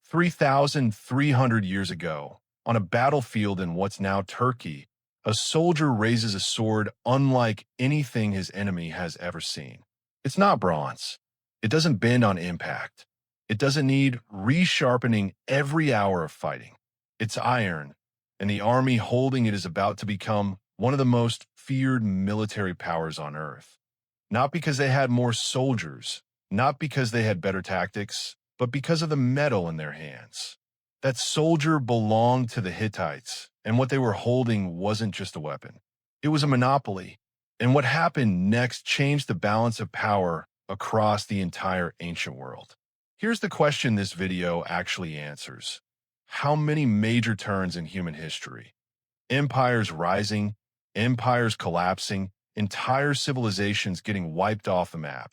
3,300 years ago, on a battlefield in what's now Turkey, a soldier raises a sword unlike anything his enemy has ever seen. It's not bronze. It doesn't bend on impact. It doesn't need resharpening every hour of fighting. It's iron, and the army holding it is about to become one of the most feared military powers on Earth. Not because they had more soldiers, not because they had better tactics, but because of the metal in their hands. That soldier belonged to the Hittites, and what they were holding wasn't just a weapon. It was a monopoly, and what happened next changed the balance of power across the entire ancient world. Here's the question this video actually answers. How many major turns in human history? Empires rising, empires collapsing, entire civilizations getting wiped off the map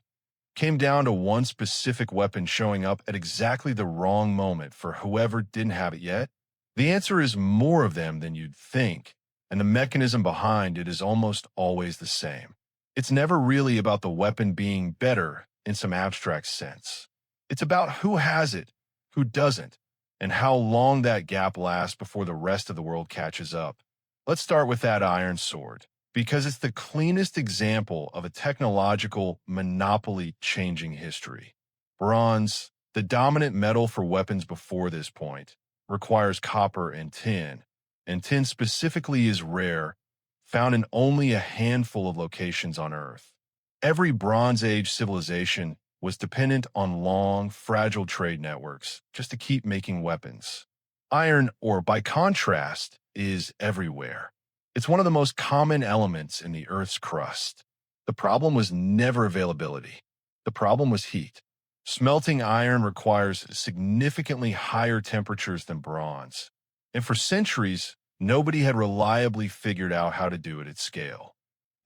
came down to one specific weapon showing up at exactly the wrong moment for whoever didn't have it yet? The answer is more of them than you'd think, and the mechanism behind it is almost always the same. It's never really about the weapon being better in some abstract sense. It's about who has it, who doesn't, and how long that gap lasts before the rest of the world catches up. Let's start with that iron sword, because it's the cleanest example of a technological monopoly changing history. Bronze, the dominant metal for weapons before this point, requires copper and tin specifically is rare, found in only a handful of locations on Earth. Every Bronze Age civilization was dependent on long, fragile trade networks just to keep making weapons. Iron, or by contrast, is everywhere. It's one of the most common elements in the Earth's crust. The problem was never availability. The problem was heat. Smelting iron requires significantly higher temperatures than bronze. And for centuries, nobody had reliably figured out how to do it at scale.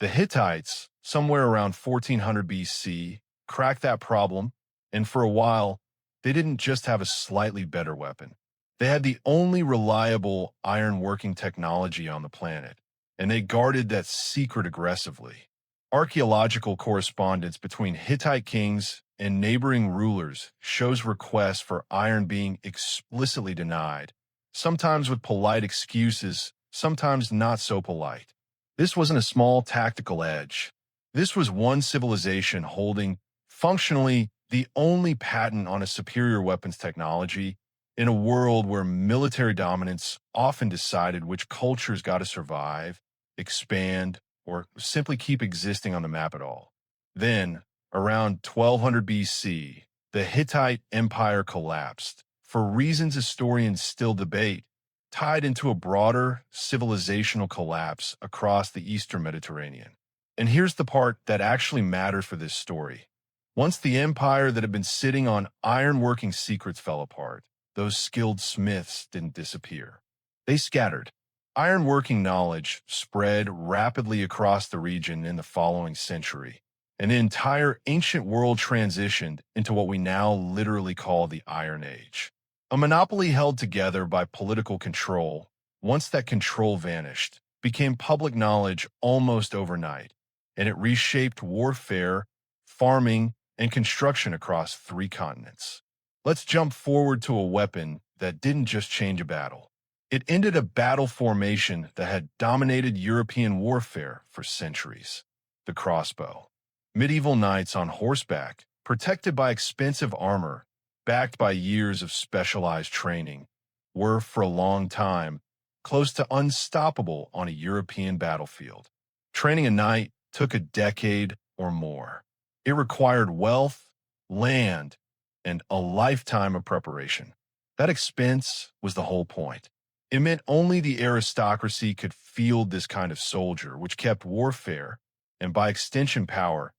The Hittites, somewhere around 1400 BC, cracked that problem, and for a while, they didn't just have a slightly better weapon. They had the only reliable iron-working technology on the planet, and they guarded that secret aggressively. Archaeological correspondence between Hittite kings and neighboring rulers shows requests for iron being explicitly denied, sometimes with polite excuses, sometimes not so polite. This wasn't a small tactical edge. This was one civilization holding, functionally, the only patent on a superior weapons technology in a world where military dominance often decided which cultures got to survive, expand, or simply keep existing on the map at all. Then, around 1200 BC, the Hittite Empire collapsed, for reasons historians still debate, tied into a broader civilizational collapse across the Eastern Mediterranean. And here's the part that actually matters for this story. Once the empire that had been sitting on iron-working secrets fell apart, those skilled smiths didn't disappear. They scattered. Iron-working knowledge spread rapidly across the region in the following century, and the entire ancient world transitioned into what we now literally call the Iron Age. A monopoly held together by political control, once that control vanished, became public knowledge almost overnight, and it reshaped warfare, farming, and construction across 3 continents. Let's jump forward to a weapon that didn't just change a battle. It ended a battle formation that had dominated European warfare for centuries: the crossbow. Medieval knights on horseback, protected by expensive armor, backed by years of specialized training, were, for a long time, close to unstoppable on a European battlefield. Training a knight took a decade or more. It required wealth, land, and a lifetime of preparation. That expense was the whole point. It meant only the aristocracy could field this kind of soldier, which kept warfare, and by extension power,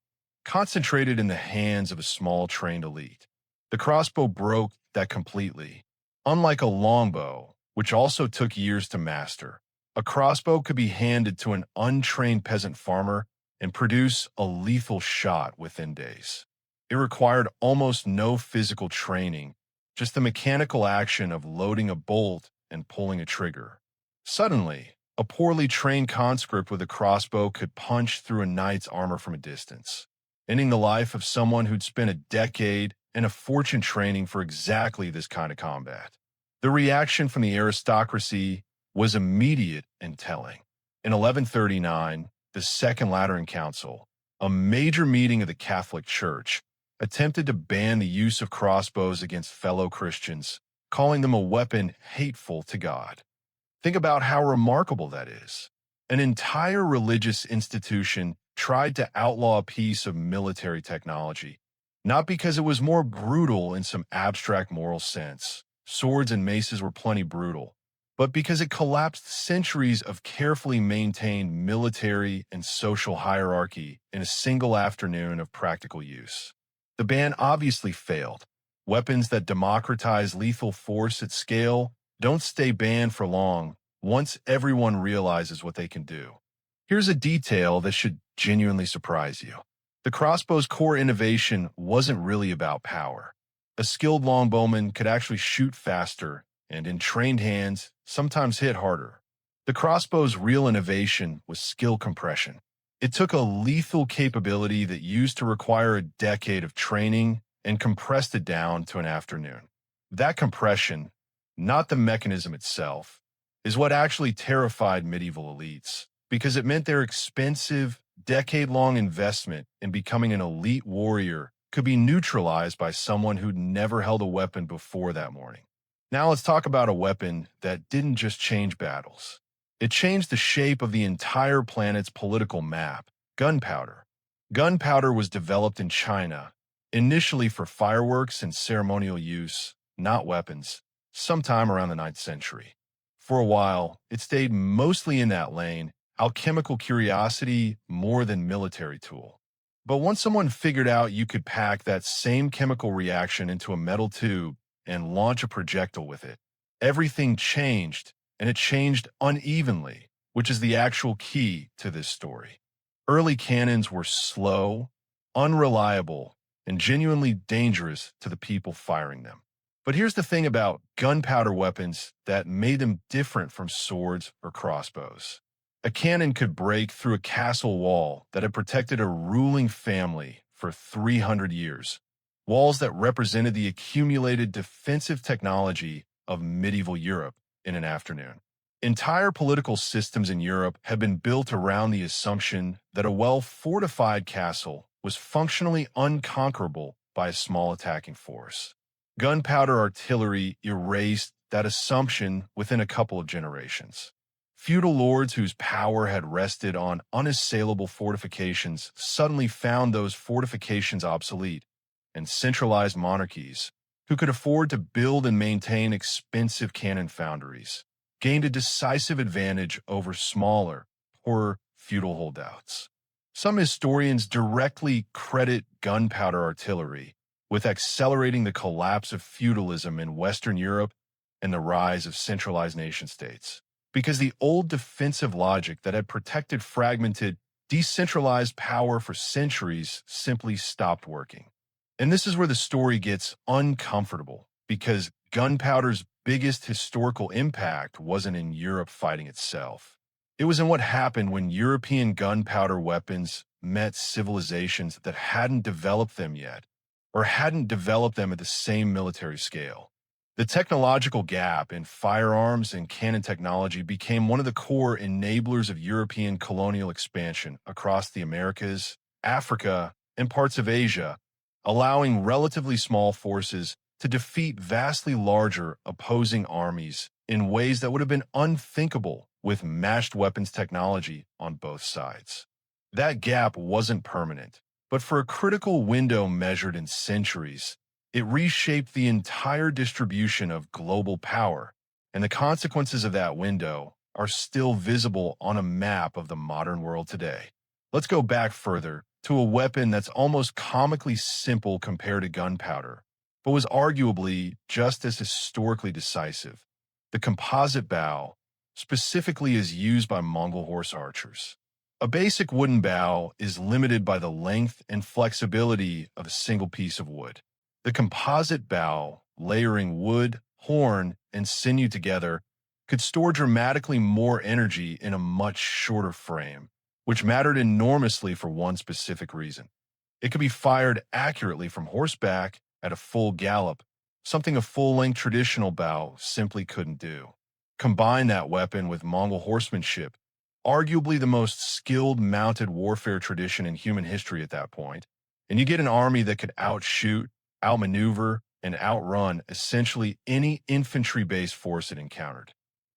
concentrated in the hands of a small trained elite. The crossbow broke that completely. Unlike a longbow, which also took years to master, a crossbow could be handed to an untrained peasant farmer and produce a lethal shot within days. It required almost no physical training, just the mechanical action of loading a bolt and pulling a trigger. Suddenly, a poorly trained conscript with a crossbow could punch through a knight's armor from a distance, ending the life of someone who'd spent a decade and a fortune training for exactly this kind of combat. The reaction from the aristocracy was immediate and telling. In 1139, the Second Lateran Council, a major meeting of the Catholic Church, attempted to ban the use of crossbows against fellow Christians, calling them a weapon hateful to God. Think about how remarkable that is. An entire religious institution tried to outlaw a piece of military technology, not because it was more brutal in some abstract moral sense. Swords and maces were plenty brutal, but because it collapsed centuries of carefully maintained military and social hierarchy in a single afternoon of practical use. The ban obviously failed. Weapons that democratize lethal force at scale don't stay banned for long once everyone realizes what they can do. Here's a detail that should genuinely surprise you. The crossbow's core innovation wasn't really about power. A skilled longbowman could actually shoot faster and, in trained hands, sometimes hit harder. The crossbow's real innovation was skill compression. It took a lethal capability that used to require a decade of training and compressed it down to an afternoon. That compression, not the mechanism itself, is what actually terrified medieval elites, because it meant their expensive, decade-long investment in becoming an elite warrior could be neutralized by someone who'd never held a weapon before that morning. Now let's talk about a weapon that didn't just change battles. It changed the shape of the entire planet's political map: gunpowder. Gunpowder was developed in China, initially for fireworks and ceremonial use, not weapons, sometime around the 9th century. For a while, it stayed mostly in that lane, alchemical curiosity more than military tool. But once someone figured out you could pack that same chemical reaction into a metal tube and launch a projectile with it, everything changed, and it changed unevenly, which is the actual key to this story. Early cannons were slow, unreliable, and genuinely dangerous to the people firing them. But here's the thing about gunpowder weapons that made them different from swords or crossbows. A cannon could break through a castle wall that had protected a ruling family for 300 years, walls that represented the accumulated defensive technology of medieval Europe in an afternoon. Entire political systems in Europe had been built around the assumption that a well-fortified castle was functionally unconquerable by a small attacking force. Gunpowder artillery erased that assumption within a couple of generations. Feudal lords whose power had rested on unassailable fortifications suddenly found those fortifications obsolete, and centralized monarchies, who could afford to build and maintain expensive cannon foundries, gained a decisive advantage over smaller, poorer feudal holdouts. Some historians directly credit gunpowder artillery with accelerating the collapse of feudalism in Western Europe and the rise of centralized nation-states, because the old defensive logic that had protected fragmented, decentralized power for centuries simply stopped working. And this is where the story gets uncomfortable, because gunpowder's biggest historical impact wasn't in Europe fighting itself. It was in what happened when European gunpowder weapons met civilizations that hadn't developed them yet, or hadn't developed them at the same military scale. The technological gap in firearms and cannon technology became one of the core enablers of European colonial expansion across the Americas, Africa, and parts of Asia, allowing relatively small forces to defeat vastly larger opposing armies in ways that would have been unthinkable with matched weapons technology on both sides. That gap wasn't permanent, but for a critical window measured in centuries, it reshaped the entire distribution of global power, and the consequences of that window are still visible on a map of the modern world today. Let's go back further to a weapon that's almost comically simple compared to gunpowder, but was arguably just as historically decisive: the composite bow, specifically as used by Mongol horse archers. A basic wooden bow is limited by the length and flexibility of a single piece of wood. The composite bow, layering wood, horn, and sinew together, could store dramatically more energy in a much shorter frame, which mattered enormously for one specific reason. It could be fired accurately from horseback at a full gallop, something a full-length traditional bow simply couldn't do. Combine that weapon with Mongol horsemanship, arguably the most skilled mounted warfare tradition in human history at that point, and you get an army that could outshoot, outmaneuver, and outrun essentially any infantry-based force it encountered.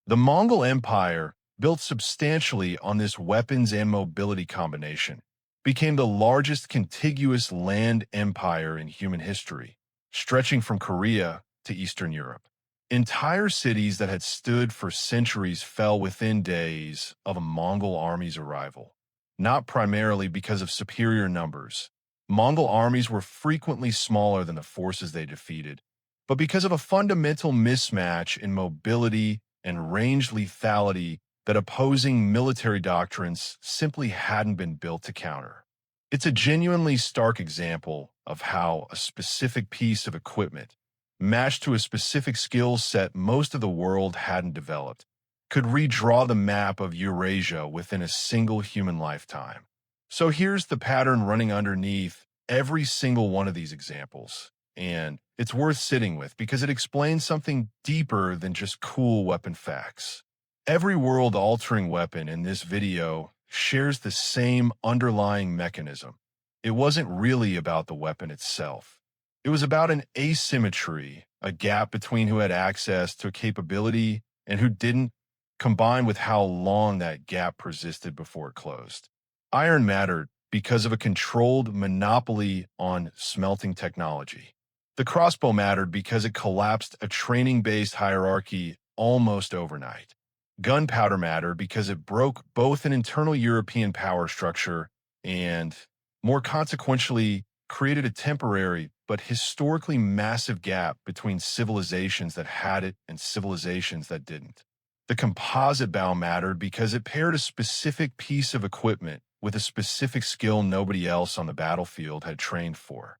The Mongol Empire, built substantially on this weapons and mobility combination, became the largest contiguous land empire in human history, stretching from Korea to Eastern Europe. Entire cities that had stood for centuries fell within days of a Mongol army's arrival, not primarily because of superior numbers. Mongol armies were frequently smaller than the forces they defeated, but because of a fundamental mismatch in mobility and range lethality that opposing military doctrines simply hadn't been built to counter. It's a genuinely stark example of how a specific piece of equipment, matched to a specific skill set most of the world hadn't developed, could redraw the map of Eurasia within a single human lifetime. So here's the pattern running underneath every single one of these examples, and it's worth sitting with because it explains something deeper than just cool weapon facts. Every world-altering weapon in this video shares the same underlying mechanism. It wasn't really about the weapon itself. It was about an asymmetry, a gap between who had access to a capability and who didn't, combined with how long that gap persisted before it closed. Iron mattered because of a controlled monopoly on smelting technology. The crossbow mattered because it collapsed a training-based hierarchy almost overnight. Gunpowder mattered because it broke both an internal European power structure and, more consequentially, created a temporary but historically massive gap between civilizations that had it and civilizations that didn't. The composite bow mattered because it paired a specific piece of equipment with a specific skill nobody else on the battlefield had trained for.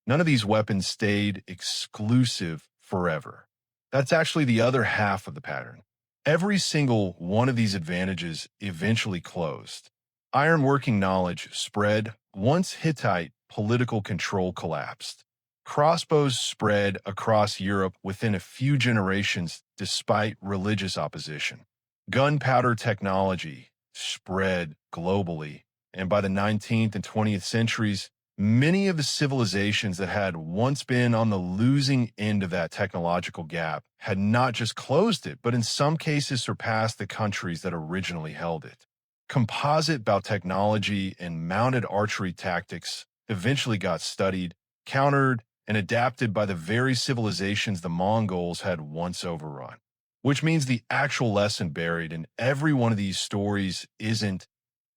None of these weapons stayed exclusive forever. That's actually the other half of the pattern. Every single one of these advantages eventually closed. Iron working knowledge spread once Hittite political control collapsed. Crossbows spread across Europe within a few generations despite religious opposition. Gunpowder technology spread globally, and by the 19th and 20th centuries, many of the civilizations that had once been on the losing end of that technological gap had not just closed it, but in some cases surpassed the countries that originally held it. Composite bow technology and mounted archery tactics eventually got studied, countered, and adapted by the very civilizations the Mongols had once overrun. Which means the actual lesson buried in every one of these stories isn't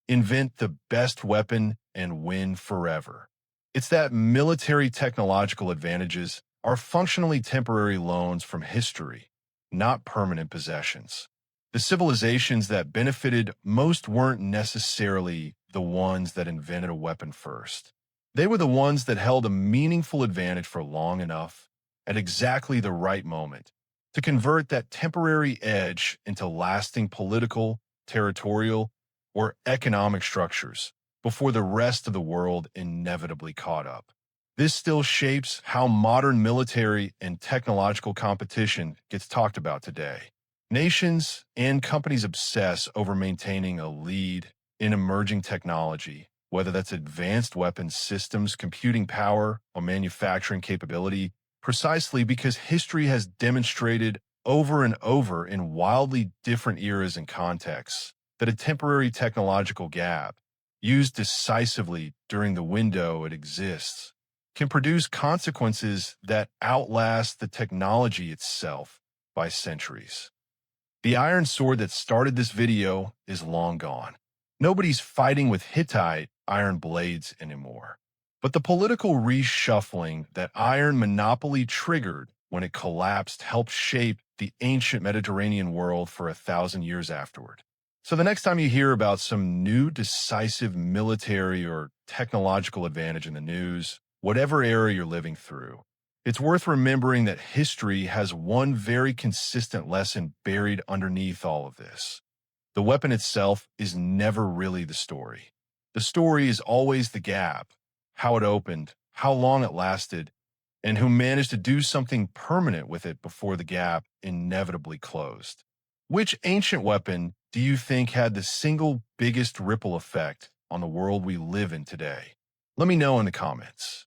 invent the best weapon and win forever. It's that military technological advantages are functionally temporary loans from history, not permanent possessions. The civilizations that benefited most weren't necessarily the ones that invented a weapon first. They were the ones that held a meaningful advantage for long enough, at exactly the right moment, to convert that temporary edge into lasting political, territorial, or economic structures before the rest of the world inevitably caught up. This still shapes how modern military and technological competition gets talked about today. Nations and companies obsess over maintaining a lead in emerging technology, whether that's advanced weapons systems, computing power, or manufacturing capability, precisely because history has demonstrated over and over in wildly different eras and contexts that a temporary technological gap, used decisively during the window it exists, can produce consequences that outlast the technology itself by centuries. The iron sword that started this video is long gone. Nobody's fighting with Hittite iron blades anymore. But the political reshuffling that iron monopoly triggered when it collapsed helped shape the ancient Mediterranean world for 1,000 years afterward. So the next time you hear about some new decisive military or technological advantage in the news, whatever era you're living through, it's worth remembering that history has one very consistent lesson buried underneath all of this. The weapon itself is never really the story. The story is always the gap, how it opened, how long it lasted, and who managed to do something permanent with it before the gap inevitably closed. Which ancient weapon do you think had the single biggest ripple effect on the world we live in today? Let me know in the comments.